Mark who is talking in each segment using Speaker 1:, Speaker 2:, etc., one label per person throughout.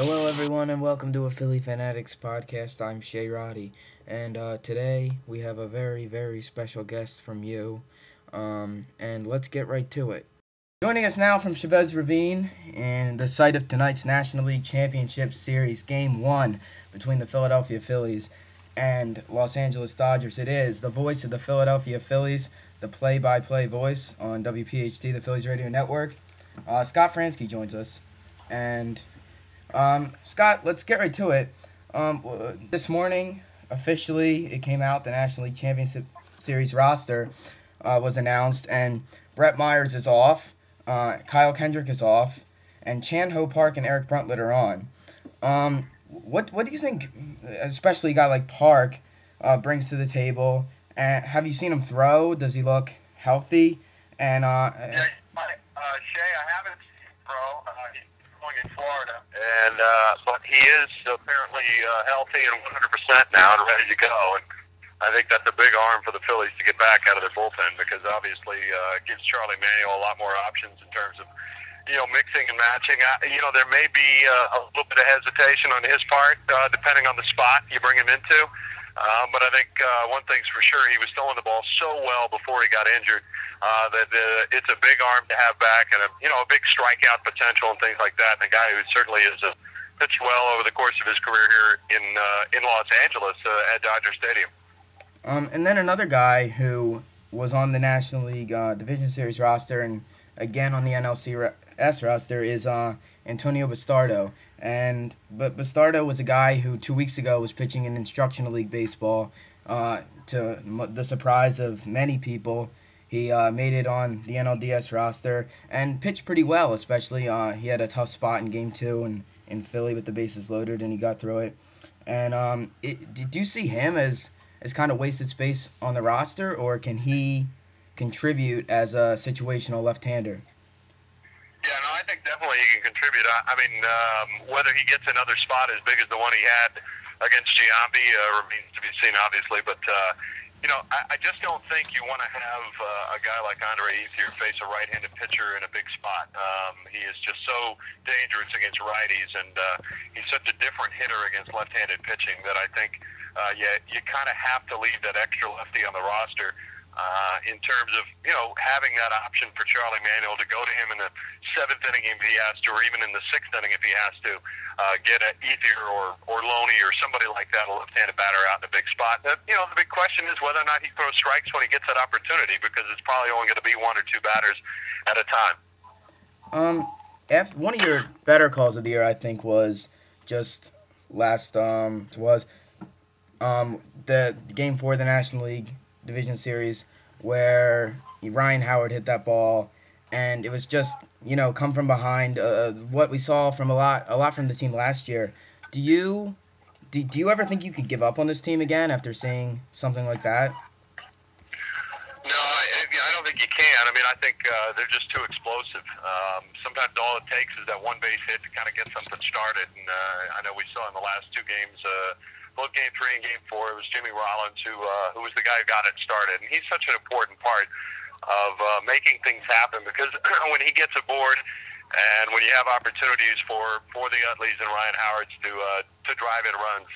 Speaker 1: Hello, everyone, and welcome to a Philly Fanatics podcast. I'm Shay Roddy, and today we have a very, very special guest from you, and let's get right to it. Joining us now from Chavez Ravine, and the site of tonight's National League Championship Series, Game 1 between the Philadelphia Phillies and Los Angeles Dodgers. It is the voice of the Philadelphia Phillies, the play-by-play voice on WPHT, the Phillies Radio Network. Scott Franzke joins us, and Scott, let's get right to it. This morning, officially, it came out, the National League Championship Series roster was announced, and Brett Myers is off, Kyle Kendrick is off, and Chan Ho Park and Eric Bruntlett are on. What do you think, especially a guy like Park, brings to the table? Have you seen him throw? Does he look healthy? And
Speaker 2: Shay, I haven't seen him throw. He's going in Florida, and but he is apparently healthy and 100% now and ready to go. And I think that's a big arm for the Phillies to get back out of their bullpen, because obviously it gives Charlie Manuel a lot more options in terms of mixing and matching. There may be a little bit of hesitation on his part, depending on the spot you bring him into. But I think one thing's for sure, he was throwing the ball so well before he got injured that it's a big arm to have back, and a big strikeout potential and things like that. And a guy who certainly has pitched well over the course of his career here in Los Angeles at Dodger Stadium.
Speaker 1: And then another guy who was on the National League Division Series roster and again on the NLCS roster is Antonio Bastardo. But Bastardo was a guy who 2 weeks ago was pitching in Instructional League Baseball. To the surprise of many people, he made it on the NLDS roster and pitched pretty well, especially he had a tough spot in Game 2 in Philly with the bases loaded, and he got through it. And did you see him as kind of wasted space on the roster, or can he contribute as a situational left-hander?
Speaker 2: Yeah, no, I think definitely he can contribute. I mean, whether he gets another spot as big as the one he had against Giambi remains to be seen, obviously. But, I just don't think you want to have a guy like Andre Ethier face a right-handed pitcher in a big spot. He is just so dangerous against righties, and he's such a different hitter against left-handed pitching that I think you kind of have to leave that extra lefty on the roster. In terms of, having that option for Charlie Manuel to go to him in the 7th inning if he has to, or even in the 6th inning if he has to, get an Ethier or Loney or somebody like that, a left-handed batter out in a big spot. The big question is whether or not he throws strikes when he gets that opportunity, because it's probably only going to be one or two batters at a time.
Speaker 1: One of your better calls of the year, I think, was just last the Game 4 of the National League Division Series, where Ryan Howard hit that ball, and it was just come from behind. What we saw from a lot from the team last year. Do you ever think you could give up on this team again after seeing something like that?
Speaker 2: No, I don't think you can. I mean, I think they're just too explosive. Sometimes all it takes is that one base hit to kind of get something started, and I know we saw in the last two games. Both Game 3 and Game 4, it was Jimmy Rollins who was the guy who got it started. And he's such an important part of making things happen, because when he gets aboard and when you have opportunities for the Utleys and Ryan Howards to drive in runs,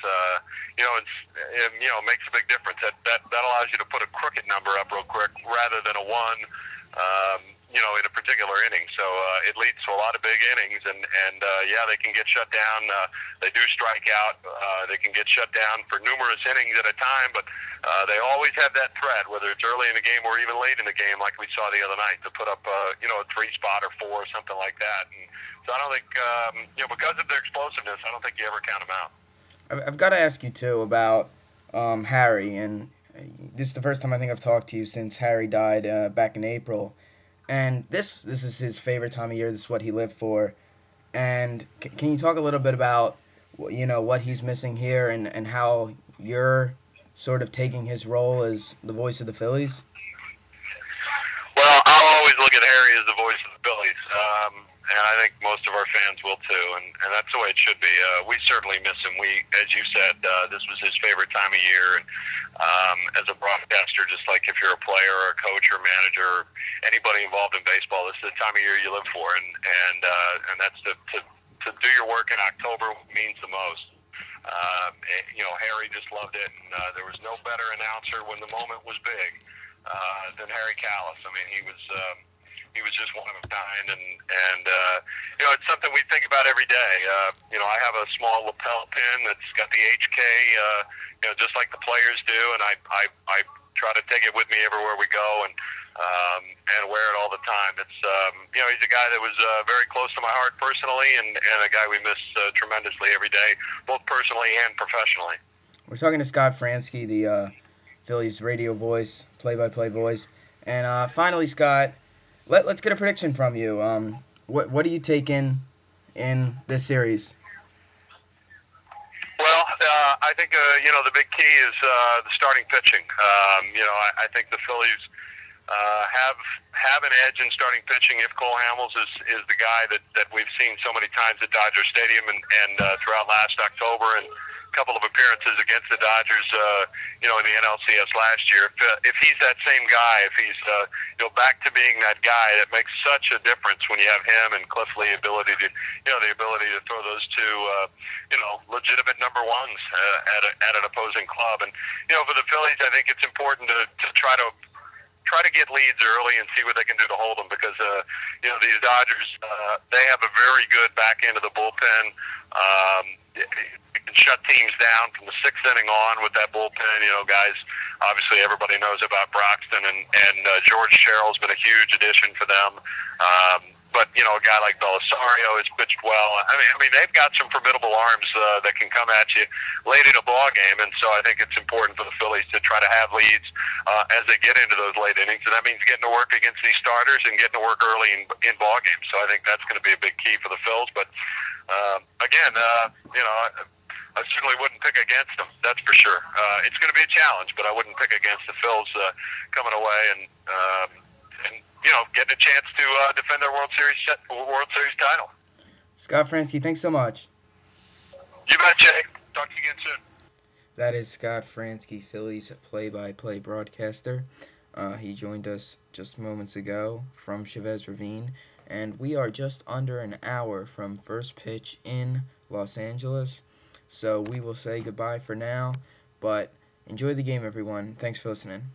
Speaker 2: it makes a big difference. That allows you to put a crooked number up real quick rather than a 1. In a particular inning. So it leads to a lot of big innings, and they can get shut down. They do strike out. They can get shut down for numerous innings at a time, but they always have that threat, whether it's early in the game or even late in the game, like we saw the other night, to put up a 3-spot or 4 or something like that. And so I don't think, because of their explosiveness, I don't think you ever count them out.
Speaker 1: I've got to ask you too about Harry, and this is the first time I think I've talked to you since Harry died back in April. And this is his favorite time of year. This is what he lived for. And can you talk a little bit about, what he's missing here and how you're sort of taking his role as the voice of the Phillies?
Speaker 2: Well, I'll always look at Harry as the voice of the Phillies. And I think most of our fans will too, and that's the way it should be. We certainly miss him. As you said, this was his favorite time of year. And as a broadcaster, just like if you're a player or a coach or manager or anybody involved in baseball, this is the time of year you live for, and that's to to do your work in October means the most. Harry just loved it, and there was no better announcer when the moment was big than Harry Callis. I mean, he was just one of a kind, and it's something we think about every day. I have a small lapel pin that's got the HK, just like the players do, and I try to take it with me everywhere we go, and wear it all the time. It's he's a guy that was very close to my heart personally, and a guy we miss tremendously every day, both personally and professionally.
Speaker 1: We're talking to Scott Franzke, the Phillies radio voice, play-by-play voice, and finally, Scott, let's get a prediction from you. What do you take in this series?
Speaker 2: Well, I think the big key is the starting pitching. I think the Phillies have an edge in starting pitching if Cole Hamels is the guy that we've seen so many times at Dodger Stadium and throughout last October, and a couple of appearances against the Dodgers in the NLCS last year. If he's that same guy, if he's back to being that guy, that makes such a difference when you have him and Cliff Lee ability to the ability to throw those two legitimate number ones at an opposing club. And for the Phillies, I think it's important to try to get leads early and see what they can do to hold them, because these Dodgers, they have a very good back end of the bullpen. They can shut teams down from the sixth inning on with that bullpen. Guys, obviously everybody knows about Broxton, and George Sherrill's been a huge addition for them. But a guy like Belisario has pitched well. I mean, they've got some formidable arms that can come at you late in a ball game, and so I think it's important for the Phillies to try to have leads as they get into those late innings, and that means getting to work against these starters and getting to work early in ball games. So I think that's going to be a big key for the Phils. But again, I certainly wouldn't pick against them. That's for sure. It's going to be a challenge, but I wouldn't pick against the Phils coming away and getting a chance to defend their World Series title.
Speaker 1: Scott Franzke, thanks so much.
Speaker 2: You bet, Jay. Talk to you again soon.
Speaker 1: That is Scott Franzke, Phillies play-by-play broadcaster. He joined us just moments ago from Chavez Ravine, and we are just under an hour from first pitch in Los Angeles. So we will say goodbye for now, but enjoy the game, everyone. Thanks for listening.